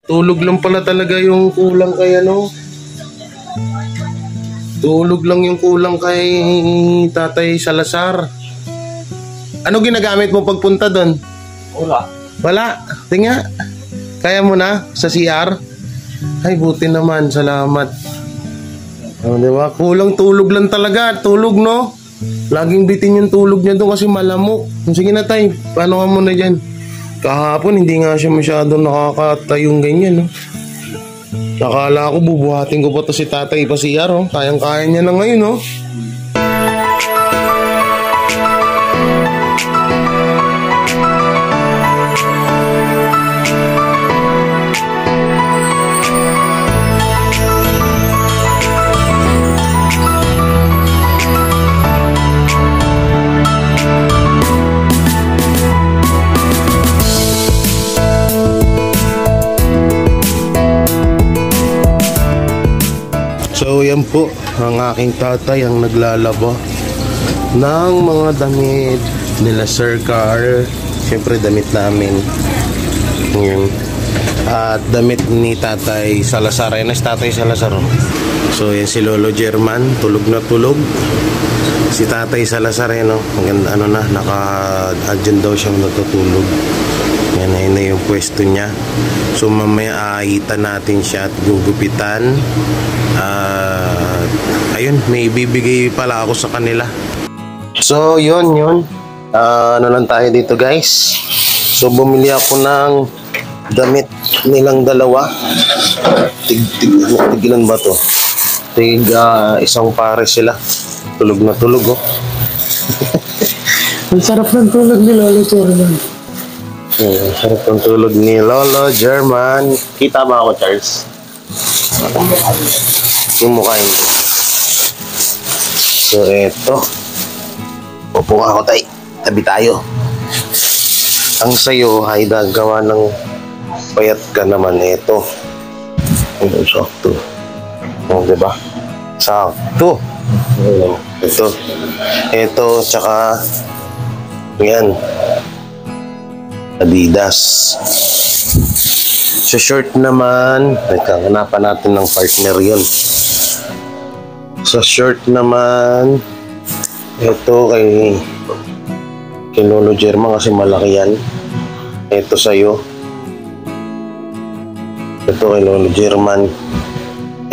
Tulog lang pala talaga yung kulang kay ano. Tulog lang yung kulang kay Tatay Salazar. Ano ginagamit mo pagpunta doon? Wala. Wala. Tinga. Kaya mo na sa CR? Ay, buti naman. Salamat. Oh, diba? Kulang tulog lang talaga. Tulog, no? Laging bitin yung tulog niya doon kasi malamok. Sige na, tay. Paano ka muna dyan? Kahapon, hindi nga siya masyadong nakakatayong ganyan, no? Nakala ko, bubuhatin ko pa to si tatay pa CR, oh. Kayang-kaya niya na ngayon, no? So yan po ang aking tatay ang naglalaba ng mga damit nila Sir Carl. Siyempre damit namin. Yan. At damit ni Tatay Salazar. Ayan na si Tatay Salazar. So yan si Lolo German. Tulog na tulog. Si Tatay Salazar yan, maganda, ano na, naka-adyan daw siya natutulog. Yan na yung pwesto niya. So mamaya aahitan natin siya at gugupitan. Ayun, may bibigay pala ako sa kanila. So yun. Ano lang tayo dito, guys. So bumili ako ng damit nilang dalawa. Tigilan ba to? Isang pares sila. Tulog na tulog, oh. Ang sarap ng tulog ni Lolo German. Sarap ng tulog ni Lolo German. Kita ba ako, Charles? Yung mukha yun. So, eto. Upo ako, tay. Tabi tayo. Ang sayo ay gagawa ng payat ka naman. Eto. Ito, sakto. O, diba? Sakto. Ito, tsaka yan. Adidas. Sa short naman, hanapan natin ng partner yun. Sa short naman, ito kay Lolo German kasi malaki yan. Ito sa'yo. Ito kay Lolo German.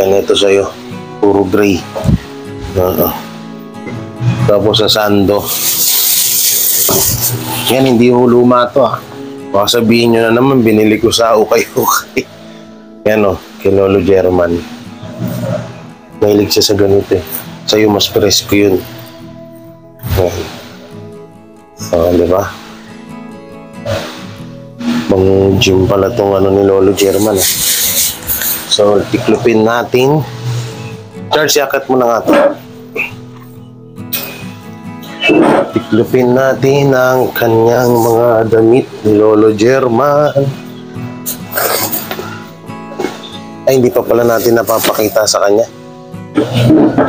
Yan, ito sa'yo. Puro gray. Tapos sa sando. Yan, hindi ho luma to, ah. Baka sabihin nyo na naman, binili ko sa ukay-ukay. Yan, kay Lolo German. Mahilig siya sa ganito, eh. Sa'yo mas presko yun. Yan. Diba? Pang gym pala tong ano ni Lolo German, eh. So, tiklupin natin. Charles, yakat mo na nga ito. Tiklupin natin ang kanyang mga damit ni Lolo German. Ay, hindi pa pala natin napapakita sa kanya.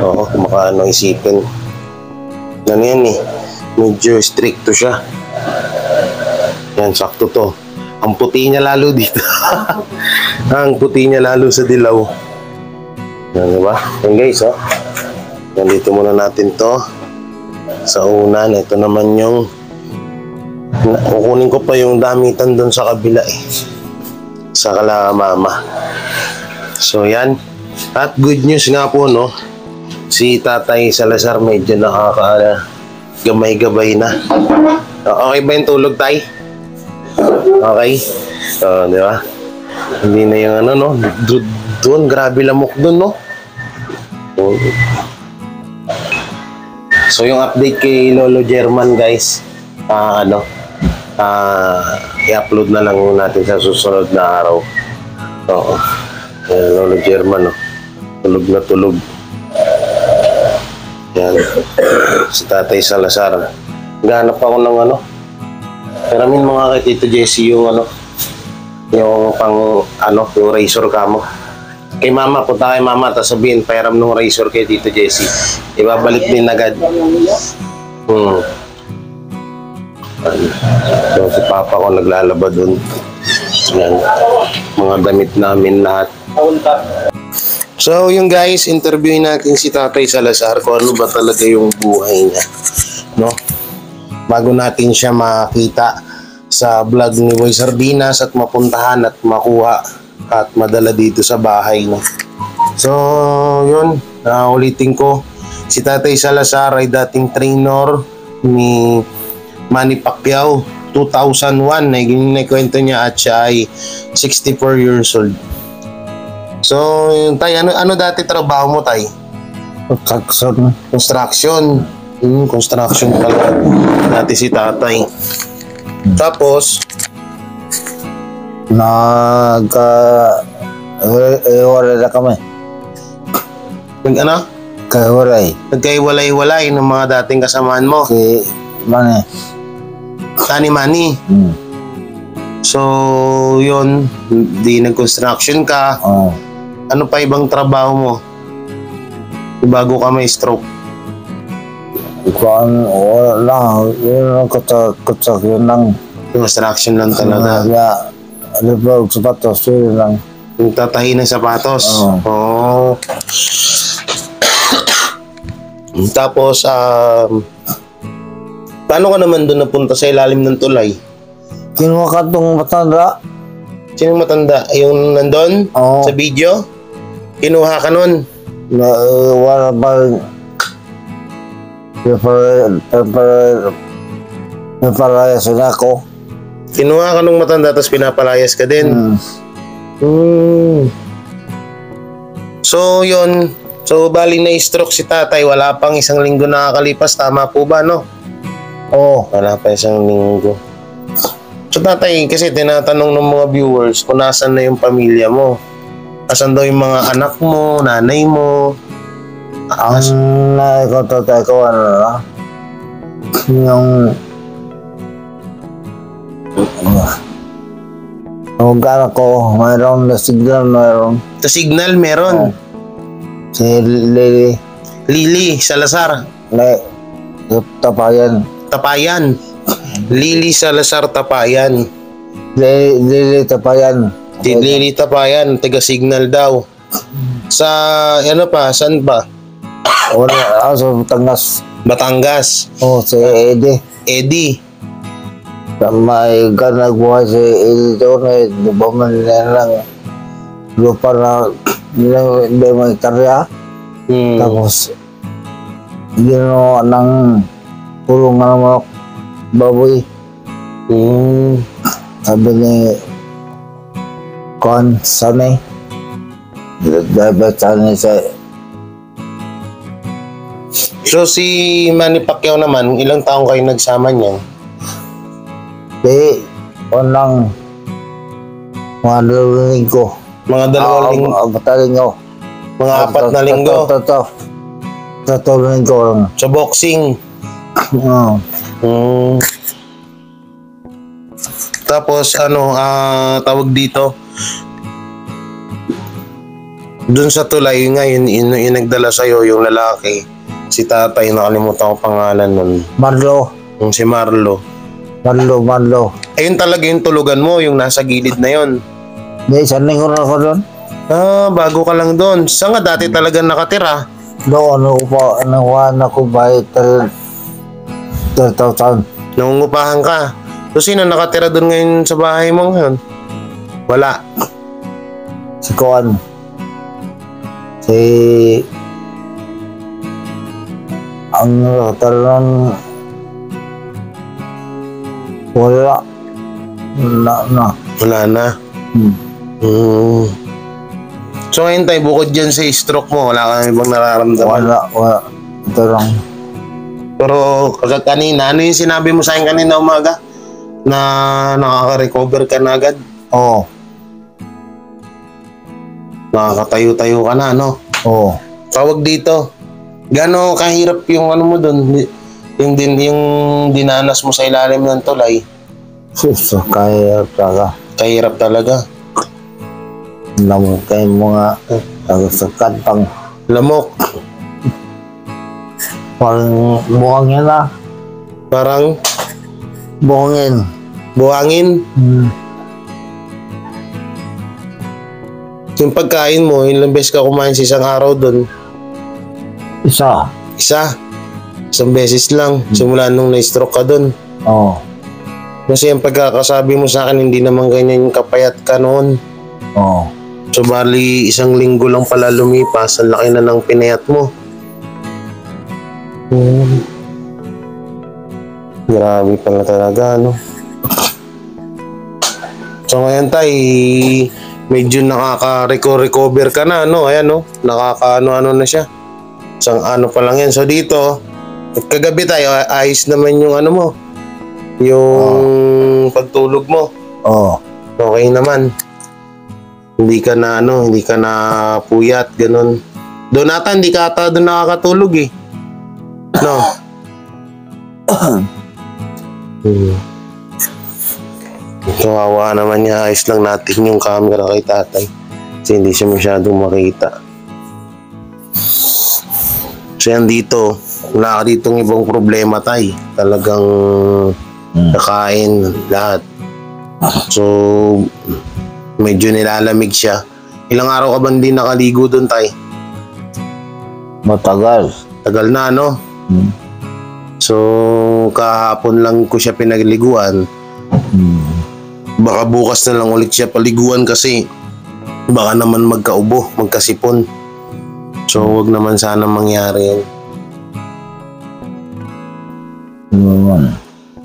Oo, kung makaano isipin. Ano yan, eh. Medyo stricto siya. Yan, sakto to. Ang puti niya lalo dito. Ang puti niya lalo sa dilaw. Yan, diba? Yan, guys, oh. Nandito muna natin to. Sa unan, ito naman yung kukunin ko pa yung damitan doon sa kabila, eh. Sa kala mama. So, yan. At good news nga po, no? Si Tatay Salazar medyo nakaka-gamay-gabay na. Okay ba yung tulog, tay? Okay? Di ba? Hindi na yung ano, no? Doon, grabe lamok doon, no? So, yung update kay Lolo German, guys, i-upload na lang natin sa susunod na araw. Oo. Lolo German, no? Tulog na tulog. Yan. Si Tatay Salazar. Naghanap ako ng ano. Peramin mga kay Tito Jessie yung ano. Yung pang ano, yung razor kamo. Kay mama, punta kay mama, tapos sabihin, pairam nung razor kay Tito Jessie. Ibabalik din agad. So, si Papa ko naglalaba dun. Yan. Mga damit namin lahat. So yung guys, interviewin natin si Tatay Salazar kung ano ba talaga yung buhay niya, no? Bago natin siya makita sa vlog ni Boy Sardinas at mapuntahan at makuha at madala dito sa bahay, no? So yun, ulitin ko, si Tatay Salazar ay dating trainer ni Manny Pacquiao. 2001 na kwento niya at siya ay 64 years old. So, tay, ano dati trabaho mo, tay? Construction. Construction pala. Dati si tatay. Tapos, Nagkahiwalay na kami. ano? Kahiwalay. Nagkaiwalay-walay ng mga dating kasamaan mo. Si Mane. Manny. So, yun. Di nag-construction ka. Oh. Ano pa ibang trabaho mo? Bago ka may stroke. Wala lang. Yun ang yun lang. Construction lang talaga. Alipag sapatos, yun lang. Yung tatahi ng sapatos. Oo. Tapos, paano ka naman doon napunta sa ilalim ng tulay? Kinuha ka itong matanda. Sino matanda? Yung nandun? Oo. Sa video? Kinuha ka nun? Wala ba Napalayas na ako. Kinuha ka nung matanda tapos pinapalayas ka din? So, yun. So, bali na stroke si tatay. Wala pang isang linggo nakakalipas. Tama po ba, no? Oo. Wala pa isang linggo. So, tatay, kasi tinatanong ng mga viewers kung nasan na yung pamilya mo. Asan daw yung mga anak mo, nanay mo? Ang naikotatay ko, ano na? Yung anak ko, mayroon na signal, mayroon. Sa signal, meron. Si Lily. Lily Salazar. Tapayan. Tapayan. Lily Salazar Tapayan. Lily Tapayan. Si Lily Tapayan, taga-signal daw. Sa, ano pa, saan ba? Wala, sa Batangas. Batangas. Si Eddie. Eddie. May nagbuhay si Eddie doon, lubaman nila lang. Lupa na hindi may karya. Tapos, ginawa ng pulungan ng mga baboy. Sabi ni Kuan Sanay. Dapat Sanay sa... So si Manny Pacquiao naman, ilang taong kayo nagsama niyan? Unang mga 2 linggo. Mga 2 linggo? Linggo. Mga 4 na linggo? Tatlong linggo lang. Sa boxing? Tapos tawag dito, dun sa tulay ngayon, yung nagdala sa'yo, yung lalaki, si tatay, nakalimutan ko pangalan nun. Marlo. Yung si Marlo. Marlo. Ayun talaga yung tulugan mo, yung nasa gilid na yon. May 1 linggo na ako doon. Bago ka lang doon. Saan nga dati talaga nakatira? Doon ako ba 30,000. Nangungupahan ka. So sino nakatira doon ngayon sa bahay mo ngayon? Wala. Si Kuan. Ang talagang wala na. Wala na. So ngayon tayo, bukod dyan sa stroke mo, wala kang ibang nararamdaman? Wala. Ito lang. Pero kanina, ano yung sinabi mo sa akin kanina umaga? Na nakaka-recover ka na agad? Oo. Nakakatayo-tayo ka na, no? Oo. Tawag dito, gaano kahirap yung ano mo doon? Yung dinanas mo sa ilalim ng tulay? Kahirap talaga. Kahirap talaga? Lamok kayo mga sakat pang Lamok? parang buhangin na. Parang? Buhangin. Buhangin? Yung pagkain mo, ilang beses ka kumain sa isang araw doon? Isa. Isa. Isang beses lang. Simula nung na-stroke ka doon. Oo. Kasi yung pagkakasabi mo sa akin, hindi naman ganyan yung kapayat ka noon. Oo. So bali, isang linggo lang pala lumipas, ang laki na ng pinayat mo. Grabe pala talaga, no? So ngayon tay, medyo nakaka-recover ka na, no? Ayan, no? Nakaka-ano na siya. Isang ano pa lang yan. So dito, kagabi tayo, ayos naman yung ano mo. Yung pagtulog mo. Oo. Okay naman. Hindi ka na hindi ka na puyat, ganun. Doon ata, hindi ka ata doon nakakatulog eh. No? Kawawa naman niya, ayos lang natin yung camera kay tatay. Kasi hindi siya masyadong makita. So yan dito, wala ka ditong ibang problema tay. Talagang kakain, lahat. So, medyo nilalamig siya. Ilang araw ka ba hindi nakaligo doon tay? Matagal. Tagal na, no? So, kahapon lang ko siya pinagliguan. Baka bukas na lang ulit siya paliguan kasi baka naman magkaubo, magkasipon. So, wag naman sana mangyari yan.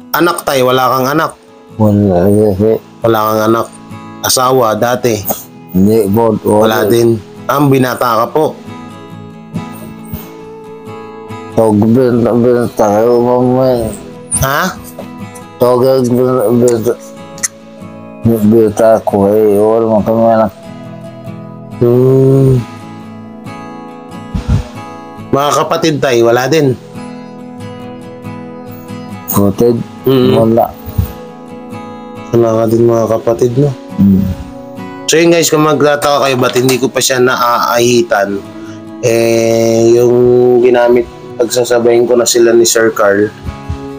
Anak tayo, wala kang anak. Wala kasi. Wala kang anak. Asawa, dati. Hindi po. Wala din. Binata ka po. Binta tayo mamay. Ha? Binta ko eh. Wala man kami anak. Mga kapatid tayo, wala din. Kutid. Wala. Wala ka din mga kapatid, no? So yun guys, kung magtataka kayo ba't hindi ko pa siya naaahitan, yung ginamit, pagsasabayin ko na sila ni Sir Carl,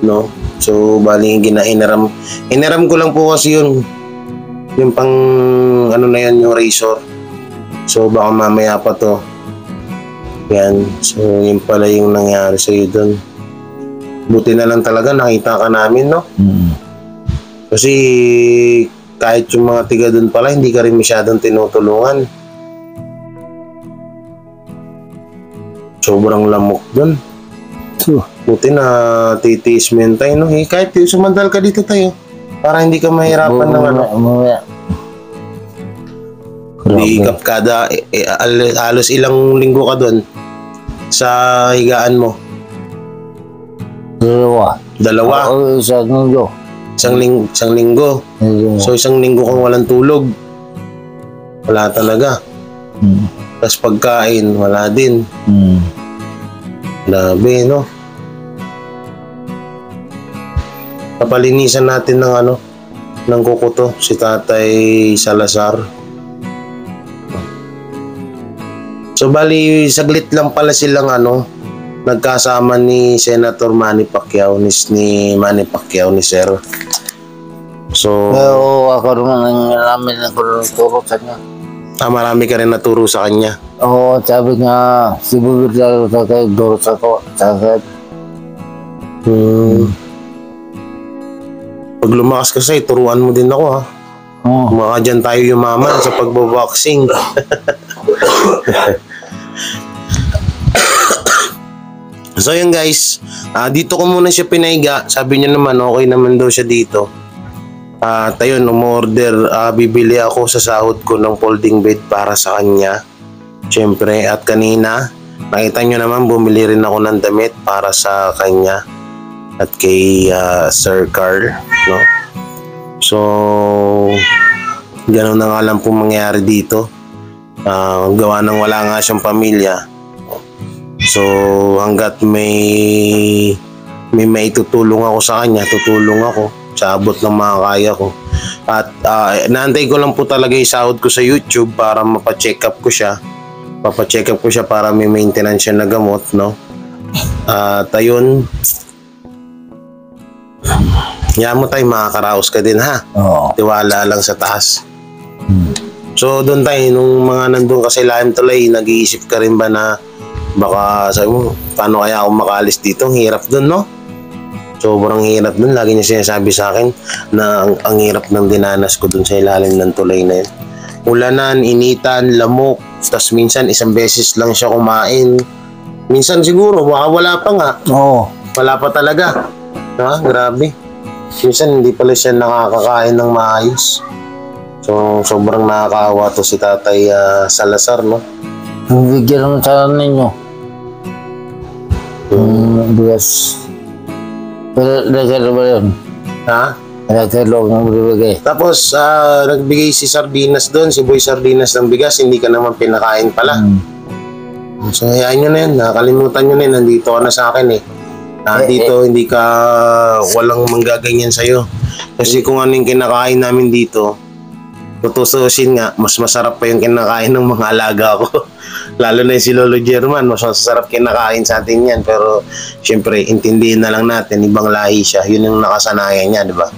no? So bali hinaram ko lang po kasi yung pang ano na yan, yung razor. So baka mamaya pa to. Yan, so yun pala yung nangyari sa'yo doon. Buti na lang talaga nakita ka namin, no? Kasi kahit yung mga tiga doon pala, hindi ka rin masyadong tinutulungan. Sobrang lamok doon. Buti na titiis mo yun tayo, no? Kahit sumandal ka dito tayo, para hindi ka mahirapan ng ano. Iikap kada, halos ilang linggo ka doon sa higaan mo. Dalawa. Oo, isang linggo. Isang linggo. So isang linggo kang walang tulog. Wala talaga. Tapos pagkain, wala din. Grabe, no? Papalinisan natin ng kuko si Tatay Salazar. So bali, saglit lang pala silang nagkasama ni Senator Manny Pacquiao, ni Manny Pacquiao, ni Sir. So, pero ako naman namin nagturo sa kanya. Marami ka rin naturo sa kanya. Oo, sabi niya, si Bubir lalo sa kayo, duro sa ko, sakit. Pag lumakas ka sa'yo, turuan mo din ako, ha? Mga dyan tayo yumaman sa pagbaboxing. So yun guys, dito ko muna siya pinaiga. Sabi niya naman okay naman daw siya dito. At ayun, umorder, bibili ako sa sahod ko ng folding bed para sa kanya. Siyempre, at kanina nakita nyo naman bumili rin ako ng damit para sa kanya at kay Sir Carl, no? So ganun na nga lang po mangyari dito. Gawa ng wala nga siyang pamilya. So hanggat may maitutulong ako sa kanya, tutulong ako sa abot ng mga kaya ko. At naantay ko lang po talaga yung sahod ko sa YouTube para mapacheck up ko siya. Papacheck up ko siya para may maintenance siya na gamot, no? At ayun, yan mo tayo, makakaraos ka din, ha? Oo. Tiwala lang sa taas. So doon tayo, nung mga nandun ka sa ilalim tulay, nag-iisip ka rin ba na baka sabi mo, paano kaya ako makaalis dito? Ang hirap doon, no? Sobrang hirap doon. Lagi niya sinasabi sa akin na ang hirap ng dinanas ko doon sa ilalim ng tulay na yun. Ulanan, initan, lamok, tapos minsan isang beses lang siya kumain. Minsan siguro, baka wala pa nga. Oo. Wala pa talaga. Ha? Grabe. Minsan hindi pala siya nakakakain ng maayos. So, sobrang nakakaawa to si Tatay Salazar, no? Bigyan naman sana ninyo. Bigas. Pero nagkano ba yun? Ha? Nagkano ang bibigay. Tapos, nagbigay si Sardinas doon, si Boy Sardinas ng bigas, hindi ka naman pinakain pala. So, hayaan nyo na yun. Nakalimutan nyo na yun. Nandito ka na sa akin eh. Dito, hindi ka, walang manggaganyan sa'yo. Kasi kung ano yung kinakain namin dito, tutususin nga, mas masarap pa yung kinakain ng mga alaga ko. Lalo na yung si Lolo German, mas masarap kinakain sa atin yan. Pero, syempre, intindihin na lang natin, ibang lahi siya. Yun yung nakasanayan niya, di ba?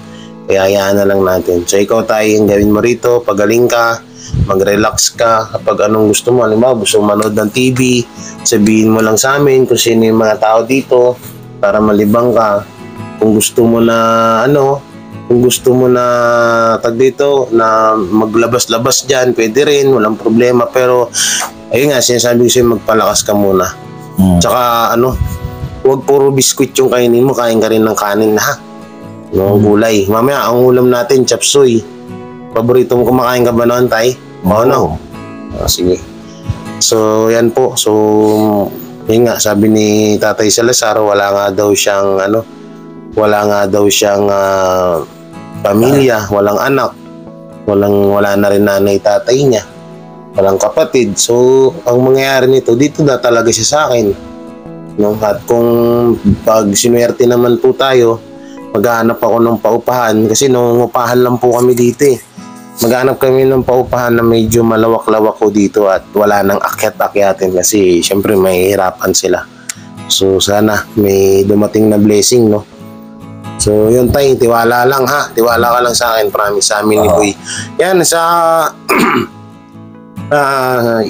Kaya hayaan na lang natin. So, ikaw tayo, yung gawin mo rito, pagaling ka, mag-relax ka, kapag anong gusto mo. Halimbawa, gusto mo manood ng TV, sabihin mo lang sa amin kung sino yung mga tao dito para malibang ka. Kung gusto mo na, kung gusto mo na dito, na maglabas-labas dyan, pwede rin, walang problema. Pero, ayun nga, sinasabi ko sa'yo, magpalakas ka muna. Tsaka, huwag puro biskwit yung kainin mo, kain ka rin ng kanin, ha? Gulay. Mamaya, ang ulam natin, chapsuy. Paborito mo kumakain ka ba noon, Tay? Oo, no? Sige. So, yan po. So, yun nga, sabi ni Tatay Salazar, wala nga daw siyang, pamilya, walang anak. Wala na rin nanay tatay niya. Walang kapatid. So, ang mangyayari nito, dito na talaga siya sa akin. No? At kung pag sinuwerte naman po tayo, maghahanap ako ng paupahan. Kasi upahan lang po kami dito eh. Maghanap kami ng paupahan na medyo malawak-lawak ko dito at wala nang akyat-akyatin kasi syempre may hirapan sila. So sana may dumating na blessing, no? So yun Tay, tiwala lang ha. Tiwala ka lang sa akin, promise sa amin ni Boy. Yan, sa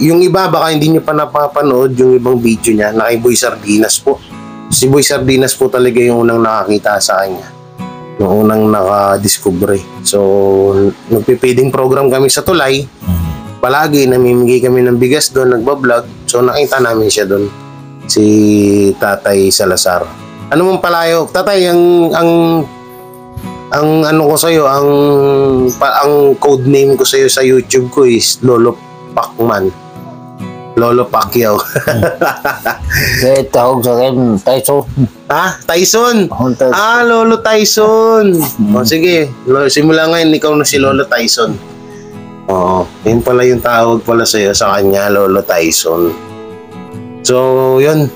yung iba baka hindi nyo pa napapanood yung ibang video niya na kay Boy Sardinas po. Si Boy Sardinas po talaga yung unang nakakita sa kanya. Yung unang nakadiscover. So, nagpipiding program kami sa Tulay. Palagi, namimigay kami ng bigas doon, nagbablog. So, nakita namin siya doon. Si Tatay Salazar. Ano mong palayo? Tatay, ang ano ko sa'yo, ang code name ko sa'yo sa YouTube ko is Lolo Pacman. Lolo Pacquiao. Kaya tawag sa akin, Tyson. Ha? Tyson? Tyson. Lolo Tyson. O sige, simula ngayon ikaw na si Lolo Tyson. Oo, yun pala yung tawag pala sa'yo sa kanya, Lolo Tyson. So, yun.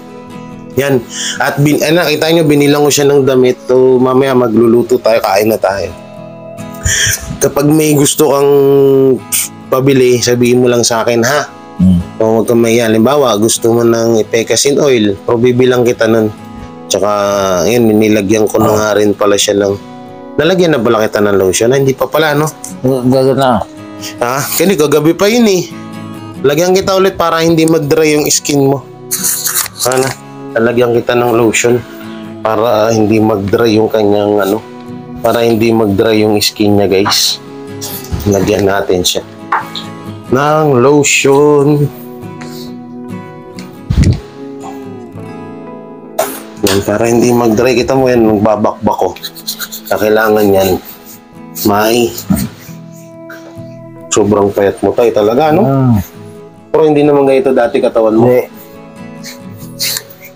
Yan. At nakita nyo, binilang ko siya ng damit. So, mamaya magluluto tayo, kain na tayo. Kapag may gusto kang pabili, sabihin mo lang sa akin, ha? O huwag kang mahiya. Halimbawa, gusto mo ng ipekasin oil, o bibilang kita nun. Tsaka, yun, nilagyan ko na nga rin pala siya ng... Nalagyan na pala kita ng lotion? Hindi pa pala, no? Gagawin na. Ha? Kaya kagabi pa yun eh. Lagyan kita ulit para hindi mag-dry yung skin mo. Ano? Nalagyan kita ng lotion para hindi mag-dry yung kanyang para hindi mag-dry yung skin niya, guys. Lagyan natin siya ng lotion. Yan, para hindi mag-dry. Kita mo yan, magbabakbak ko. Kailangan yan. Sobrang payat mo tayo talaga, no? Pero hindi naman ganito dati katawan mo.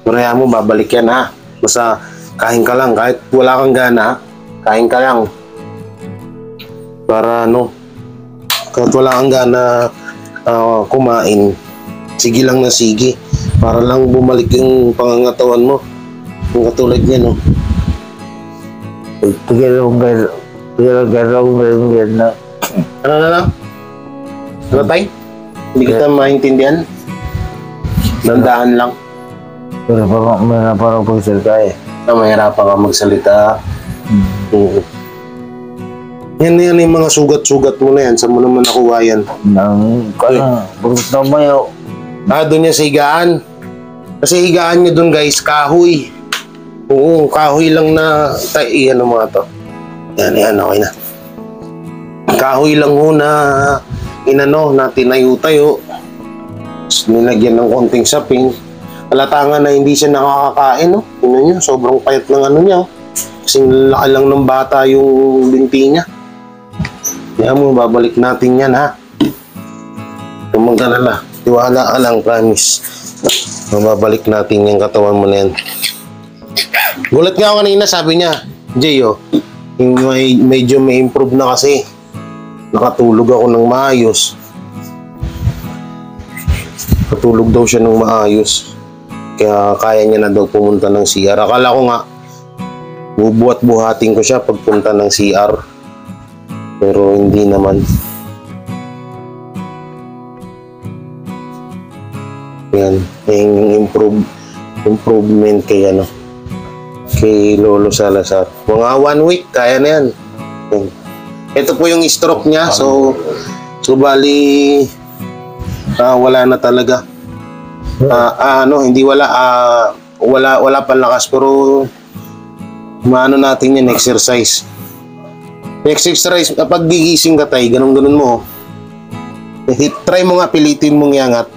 Maraya mo, babalik yan, ha? Basta kain ka lang. Kahit wala kang gana, kain ka lang. Para, kahit wala kang gana kumain, sige lang na sige. Para lang bumalik yung pangangatawan mo. Yung katulad niya, no? Ano na lang? Ano tayo? Hindi kita maintindihan? Dandahan lang. Pero parang pagsalita eh. Mahirapan ka magsalita. Yan yung mga sugat-sugat mo na yan. Saan mo naman nakuha yan? Nang, kaya, burot na mayo. Doon yan sa higaan. Kasi higaan nyo doon guys, kahoy. Oo, kahoy lang na, ano mga to. Yan, okay na. Kahoy lang ho na, na tinayo-tayo. Nilagyan ng konting sapin. Alatangan na hindi siya nakakakain, no? Tingnan nyo, sobrang payat ng ano niya, oh. Kasing laki lang ng bata yung binti niya. Kaya mo, babalik natin yan, ha? Kung mag-alala, tiwala ka lang, promise. Mababalik natin yung katawan mo na yan. Gulat nga ako kanina, sabi niya, Jay, medyo may improve na kasi. Nakatulog ako ng maayos. Natulog daw siya ng maayos. Kaya kaya niya na daw pumunta ng CR. Akala ko nga, bubuhat-buhatin ko siya pagpunta ng CR. Pero hindi naman. Yan. Yung improvement kay kay Lolo Salazar. Mga 1 week, kaya na yan. Ito po yung stroke niya. So bali, wala na talaga. Hindi wala. Wala pa lakas. Pero, maano natin yan, exercise. Exercise, kapag gigising ka tayo, ganun-ganun mo. Try mo nga, pilitin mong iangat.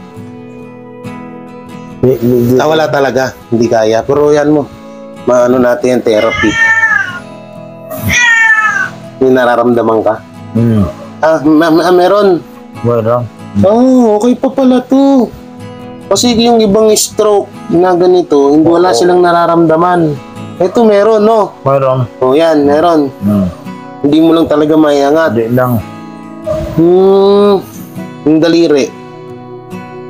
Wala talaga, hindi kaya. Pero yan mo, maano natin yan, therapy. May nararamdaman ka? Meron. Meron. Okay pa pala to. Kasi yung ibang stroke na ganito, hindi wala silang nararamdaman. Ito meron, no? Meron. Yan, meron. Hindi mo lang talaga maiangat. Hindi lang. Yung daliri.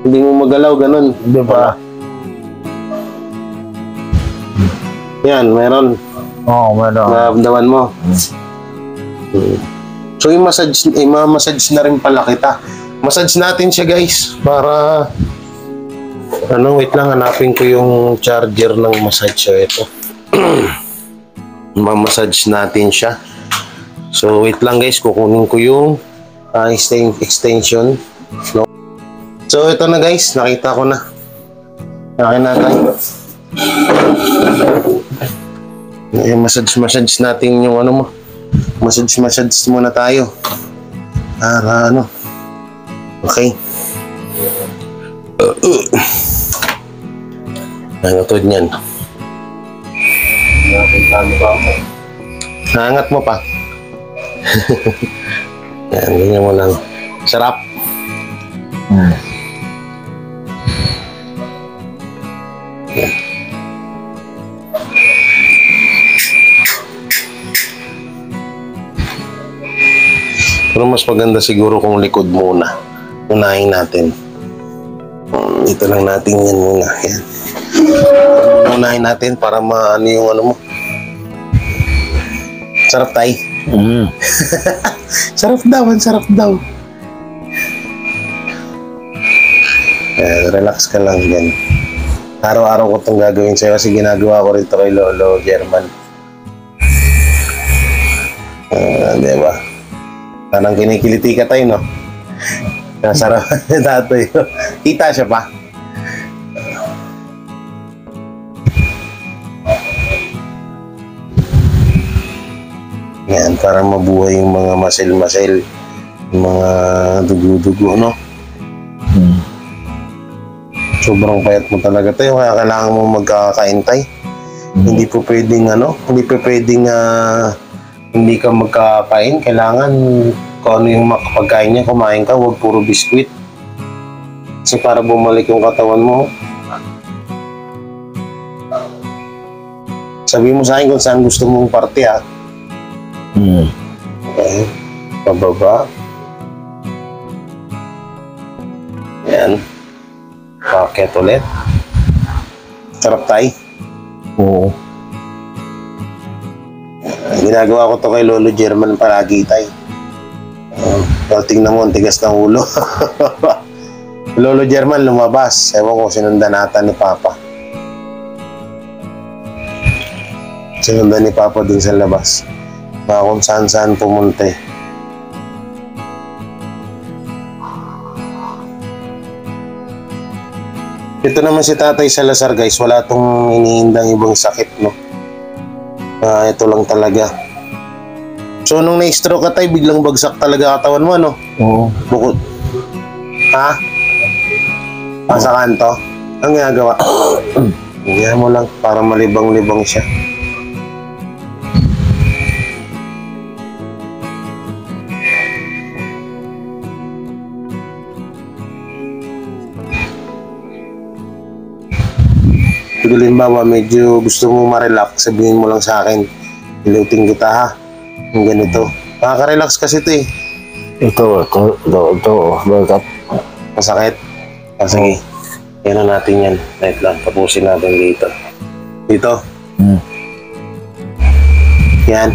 Hindi mo magalaw, ganun. Hindi pa. Yan, meron. Oo, meron. Naramdaman mo. So, yung massage na rin pala kita. Massage natin siya, guys. Para, wait lang, hanapin ko yung charger ng massage. So, ito. Mamassage natin siya. So, wait lang guys, kukunin ko yung extension. No? So, ito na guys, nakita ko na. Akin na tayo. Massage natin yung mo. Massage muna tayo. Para Okay. Nangatod niyan. Nangat mo pa. Yan, ganyan mo lang. Sarap. Yan. Pero mas maganda siguro kung likod muna. Unahin natin. Ito lang natin yan muna. Yan. Unahin natin para maano yung mo. Sarap tayo. Sarap daw. Relax ka lang yan. Araw-araw ko itong gagawin sa'yo kasi ginagawa ko rito kay Lolo German. Diba? Parang kinikiliti ka tayo, no? Sarap datoy. Kita siya pa. Yan, para mabuhay yung mga muscle, yung mga dugo-dugo, no? Sobrang payat mo talaga tayo, kaya kailangan mo magkakaintay. Hindi po pwedeng, hindi ka magkakain. Kailangan, kung ano yung makapagkain niya, kumain ka, huwag puro biskwit. Kasi para bumalik yung katawan mo. Sabi mo sa akin kung saan gusto mong parte, ha? Okay. Pababa. Yan. Paket ulit. Sarap tayo. Oo. Ginagawa ko to kay Lolo German palagi tayo. Tingnan mo, tigas ng ulo. Lolo German lumabas. Ewan ko, sinundan nata ni Papa. Sinundan ni Papa dun sa labas. Baka kung saan-saan pumunta eh. Ito naman si Tatay Salazar guys, wala tong iniindang ibang sakit, no? Ito lang talaga. So nung na-stroke ka tayo, biglang bagsak talaga katawan mo, no? Oo. Bukod. Ha? Sa kanto? Ang ginagawa? Ganyan mo lang para malibang-libang siya. Halimbawa, medyo gusto mo ma-relax, sabihin mo lang sa akin, ilutin kita ha. Yung ganito. Nakaka-relax kasi ito eh. Ito. Bakit? Masakit. Sige. Yan na natin yan. Wait lang. Tapusin natin dito. Dito. Yan.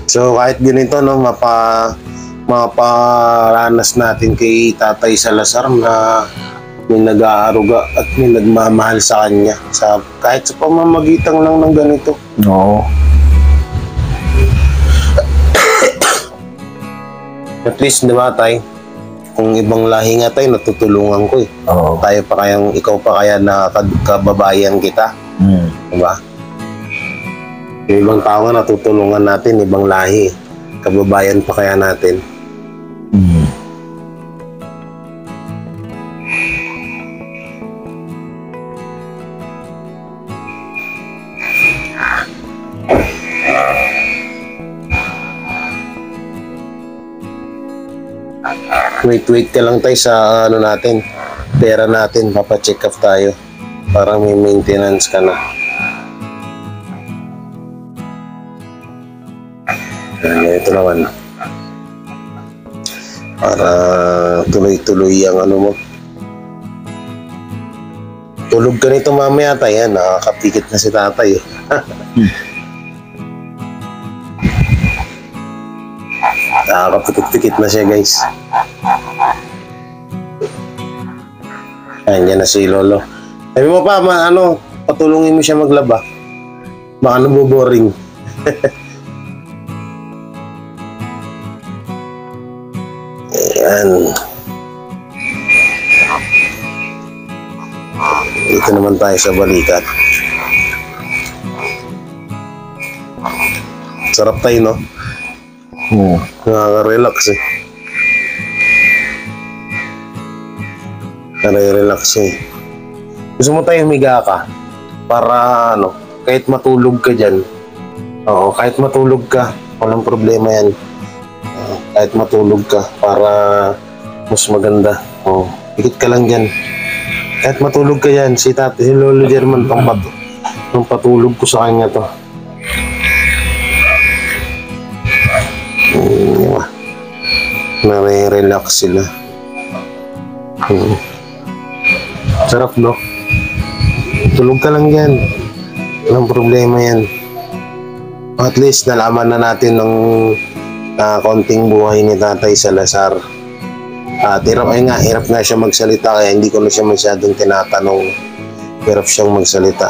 So kahit ganito, no, maparanas natin kay Tatay Salazar na may nag-aaruga at may nagmamahal sa kanya. Kahit sa pamamagitan lang ng ganito. Oo. At least, di ba, Tay? Kung ibang lahi nga tayo, natutulungan ko eh. Oo. Ikaw pa kaya na kababayan kita. Di ba? Yung ibang tao nga natutulungan natin, ibang lahi. Kababayan pa kaya natin. Wait ka lang tayo sa ano natin, pera natin, papacheck up tayo para may maintenance ka na. Ito naman para tuloy-tuloy ang ano mo. Tulog ka nito mamaya tayo, nakakapikit na si tatay. Nakakapikit-pikit na siya guys. Ayan, yan na si Lolo. Sabi mo pa, patulungin mo siya maglaba. Baka naboboring. Ayan. Dito naman tayo sa balikat. Sarap tayo, no? Nakaka-relax eh. Nare-relax eh. Gusto mo tayo humiga ka para kahit matulog ka dyan. Oo, kahit matulog ka, walang problema yan. Kahit matulog ka para mas maganda. Oo, higit ka lang dyan. Kahit matulog ka dyan, si Lolo German, pang patulog ko sa kanya to. Nare-relax sila. Sarap, no? Tulog ka lang yan. Walang problema yan. At least nalaman na natin ng konting buhay ni Tatay Salazar. At hirap nga siya magsalita, kaya hindi ko na siya masyadong tinatanong. Hirap siyang magsalita.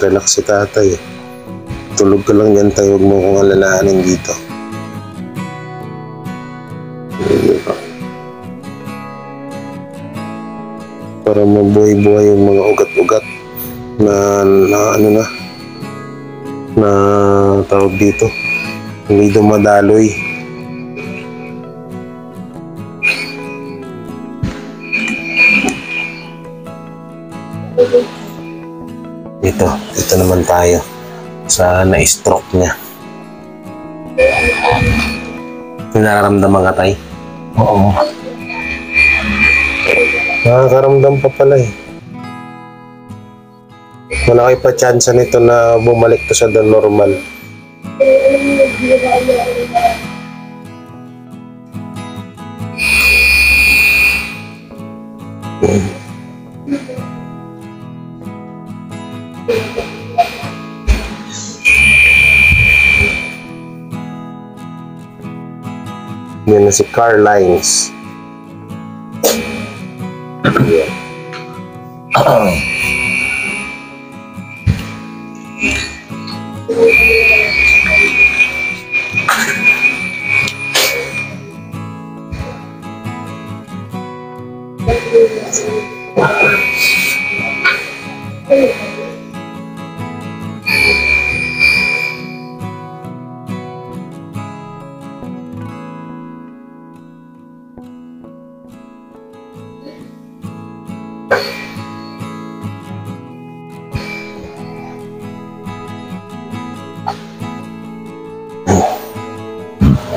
Relax si tatay. Tulog ka lang yan tayo, huwag mo kong alalahanin dito. Para mabuhay-buhay yung mga ugat-ugat na tawag dito, hindi dumadaloy. Ito naman tayo sa na-stroke niya. May nararamdaman ka, tay? Oo. Nakakaramdam pa pala eh. Malaki pa chance nito na bumalik to sa the normal. Yun na si Carlines.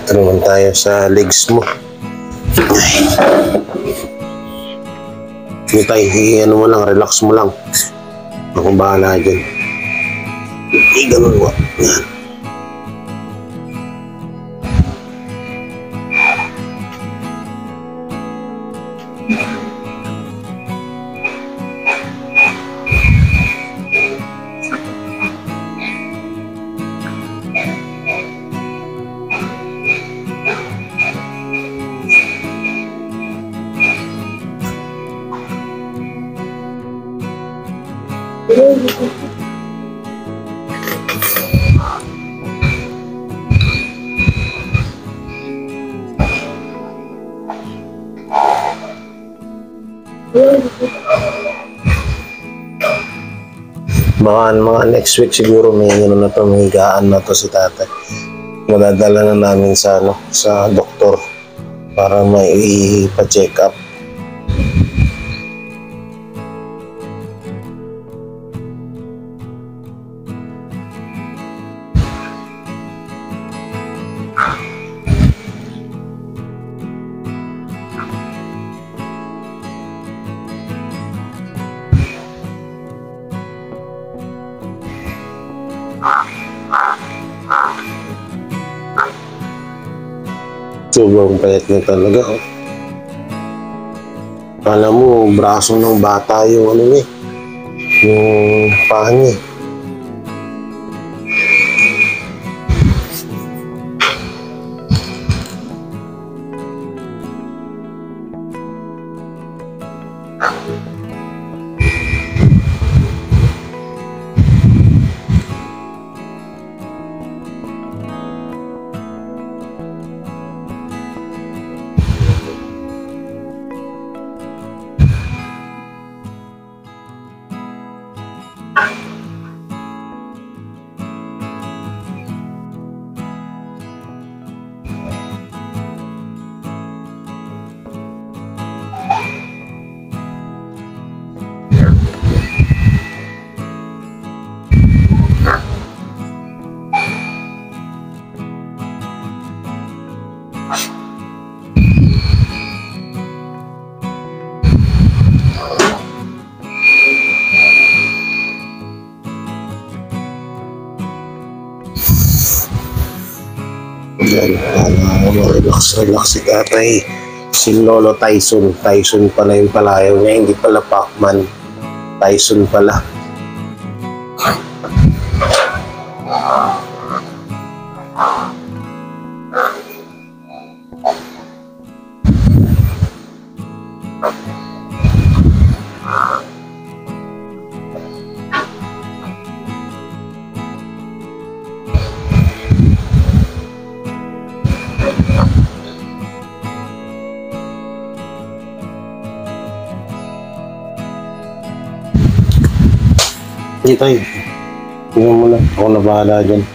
Ito naman tayo sa legs mo. Hindi tayo, ano mo lang, relax mo lang. Akong bahala dyan. Ganun mo. Yan. Baka mga next week siguro may ano na to, may higaan na to si tatay. Madadala na namin sa sa doktor para may ipa-check up. Sobrang payat niya talaga. Oh. Kala mo, braso ng bata yung ano niya, yung paa niya. Yan, relax si tatay. Si Lolo Tyson. Tyson pala yung palayaw niya, hindi pala Pacman. Tyson pala. Hindi tayo. Tingnan mo lang. Ako na bahala dyan.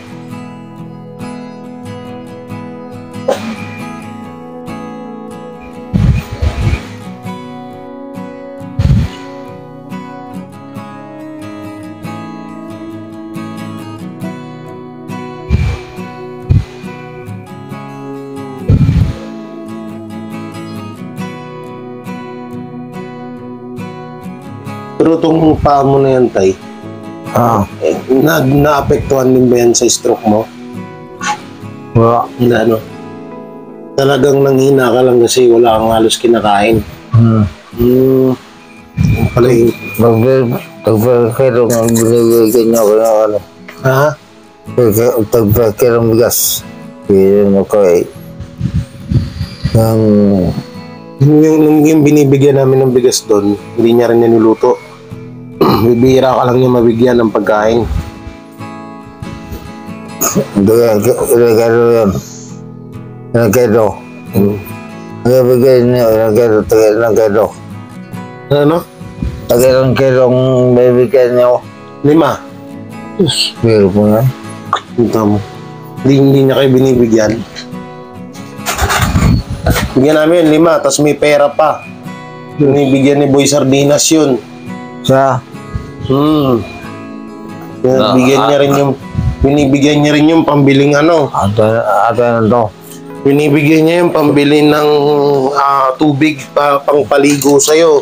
Pero itong paa mo na yan, Tay, naapektuhan din ba yan sa stroke mo? Wala. Hindi, ano? Talagang nanghina ka lang kasi wala kang halos kinakain. Yung pala yung... Tagpakirong ang binibigyan niya ko ng ano. Ha? Tagpakirong bigas. Pinibigyan ako Yung binibigyan namin ng bigas doon, hindi niya rin niluluto. Bibihira ka lang niya mabigyan ng pagkain. Ilagado yan. Ilagado. Ilagado niya, ilagado. Ano? Tagilang kilong bibigyan niyo. 5. Pero po yan. Ito mo. Hindi niya kayo binibigyan. Bigyan namin 5, tapos may pera pa. Binibigyan ni Boy Sardinas yun. Sa? Binibigyan niya rin yung pambiling ano. Ato na to. Binibigyan niya yung pambili ng tubig pangpaligo sa'yo.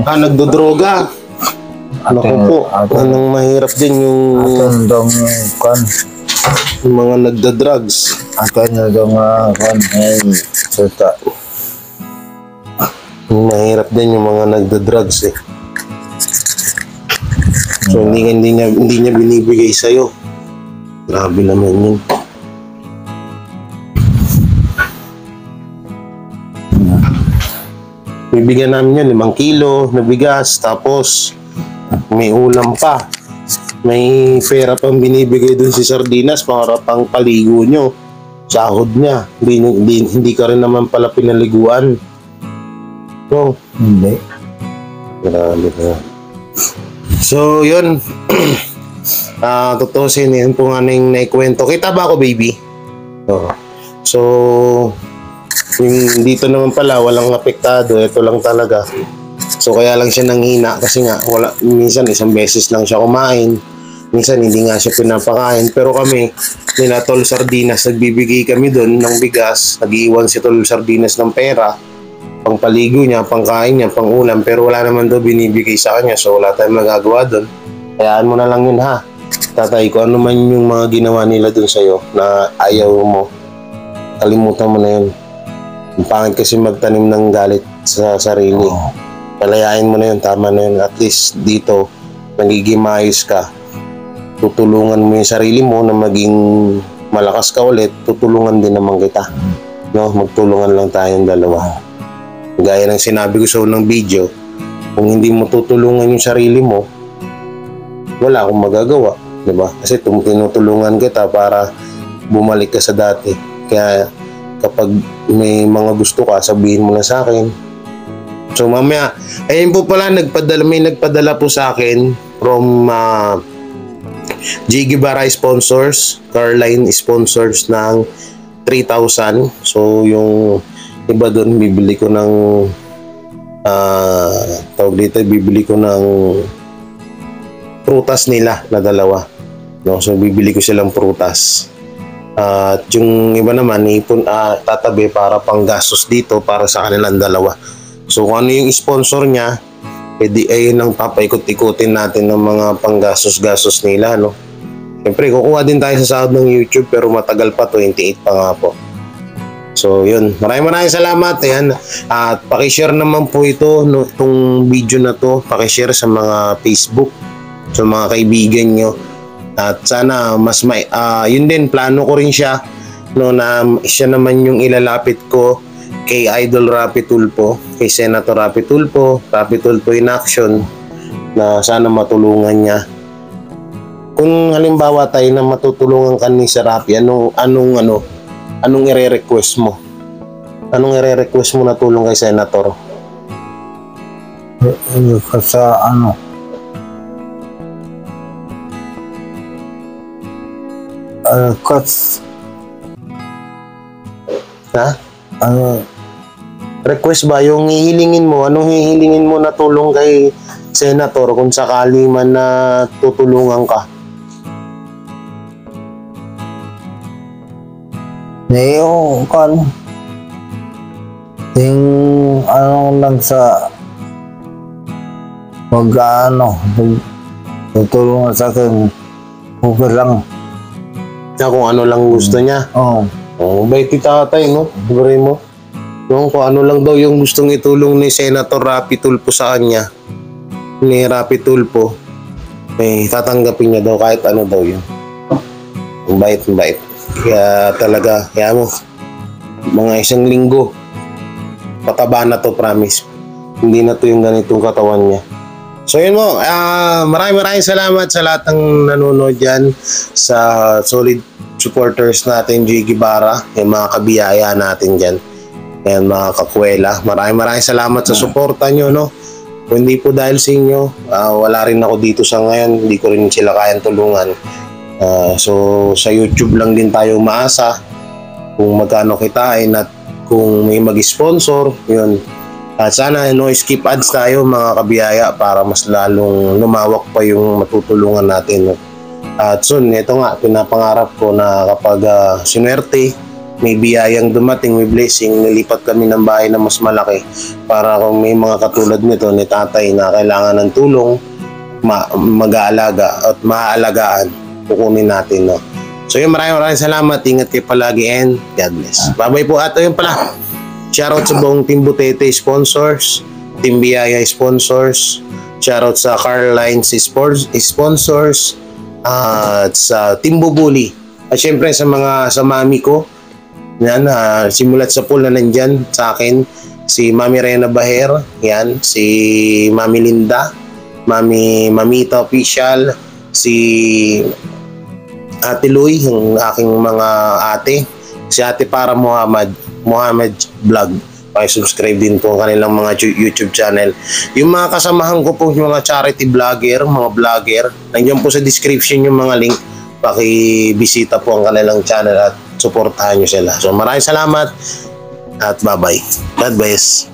Nagdodroga. Naku po, anong mahirap din yung mga nagda-drugs. Mahirap din yung mga nagda-drugs eh. So hindi niya binibigay sa'yo. Grabe naman yun. Bibigyan namin yun 5 kilo na bigas, tapos may ulam pa. May pera pang binibigay dun si Sardinas para pang paligo nyo. Sahod niya. Hindi ka rin naman pala pinaliguan. No? Hindi. Grabe na. So, yun. Tutusin yun po nga naikwento. Kita ba ako, baby? So, yung dito naman pala, walang apektado. Ito lang talaga. So, kaya lang siya nanghina kasi nga, minsan 1 beses lang siya kumain. Minsan, hindi nga siya pinapakain. Pero kami, nila Tol Sardinas, nagbibigay kami doon ng bigas. Nag-iwan si Tol Sardinas ng pera. Pangpaligo niya, pangkain niya, pangulam. Pero wala naman daw binibigay sa kanya. So, wala tayong magagawa doon. Hayaan mo na lang yun, ha? Tatay, kung ano man yung mga ginawa nila doon sa'yo na ayaw mo, kalimutan mo na yun. Ang pangit kasi magtanim ng galit sa sarili. Palayain mo na yun, tama na yun. At least dito, nagiging maayos ka. Tutulungan mo yung sarili mo na maging malakas ka ulit, tutulungan din naman kita. No? Magtulungan lang tayong dalawa. Gaya ng sinabi ko sa unang video, kung hindi mo tutulungan yung sarili mo, wala akong magagawa. Diba? Kasi tinutulungan kita para bumalik ka sa dati. Kaya kapag may mga gusto ka, sabihin mo na sa akin. So mamaya, ayun po pala, may nagpadala po sa akin from J. Guevara sponsors, Carline sponsors ng 3,000. So yung iba doon, bibili ko ng bibili ko ng prutas nila na 2. No? So bibili ko silang prutas. At yung iba naman, tatabi para pang gastos dito para sa kanilang 2. So kung ano yung sponsor niya, edi ayun ang papaikot-ikutin natin ng mga panggastos-gastos nila, no? Siyempre, kukuha din tayo sa sahod ng YouTube pero matagal pa, 28 pa nga po. So, yun. Maraming salamat. Ayan. At pakishare naman po ito, no, itong video na to. Pakishare sa mga Facebook, sa mga kaibigan nyo. At sana yun din, plano ko rin siya, no, na siya naman yung ilalapit ko kay Idol Rapi Tulfo, kay Senator Rapi Tulfo in action, na sana matulungan niya. Kung halimbawa tayo na matutulungan ka ni Sir Rapi, anong ire-request mo? Anong ire-request mo na tulong kay Senator? Sa request ba? Yung hihilingin mo, anong hihilingin mo na tulong kay Senator kung sakali man na tutulungan ka? Yung ano lang sa tutulungan sa akin, okay lang. Na kung ano lang gusto niya. Oo. Oh, bait ni tatay, no? Siguro mo. No, kung ano lang daw yung gustong itulong ni Senator Rapi Tulfo sa kanya, ni Rapi Tulfo, tatanggapin niya daw kahit ano daw yun. Ang bait. Kaya talaga, kaya mo, mga 1 linggo, pataba na to, promise. Hindi na to yung ganitong katawan niya. So yun mo, maraming salamat sa lahat ng nanonood dyan, sa solid supporters natin, G. Guevara, yung mga kabiyaya natin dyan. Ayan, mga kakwela. Maraming salamat sa suporta nyo, no? Kung hindi po dahil sa inyo, wala rin ako dito sa ngayon. Hindi ko rin sila kayang tulungan. So, sa YouTube lang din tayo umaasa kung magkano kitain at kung may mag-sponsor, yun. At sana no skip ads tayo mga kabiyaya para mas lalong lumawak pa yung matutulungan natin. No? At soon, ito nga, pinapangarap ko na kapag sinuwerte, may biyayang dumating, may blessing, nilipat kami ng bahay na mas malaki para kung may mga katulad nito ni tatay na kailangan ng tulong, mag-aalaga at maaalagaan, kukunin natin. No? So yun, maraming salamat. Ingat kayo palagi and God bless. Bye-bye po. At ayun pala, shoutout sa buong Team Butete sponsors, Team Biyaya sponsors, shoutout sa Carline sponsors, at sa Team Bubuli. At syempre sa mami ko, yan, simulat sa pool na nandyan sa akin, si Mami Rena Baher, yan, si Mami Linda, Mamita Official, si Ate Luy, yung aking mga ate, si Ate Para Muhammad Vlog. Subscribe din po ang kanilang mga YouTube channel. Yung mga kasamahan ko po, yung mga charity vlogger, mga vlogger, nandiyan po sa description yung mga link. Pakibisita po ang kanilang channel at suportahan nyo sila. So maraming salamat at bye-bye. God bless.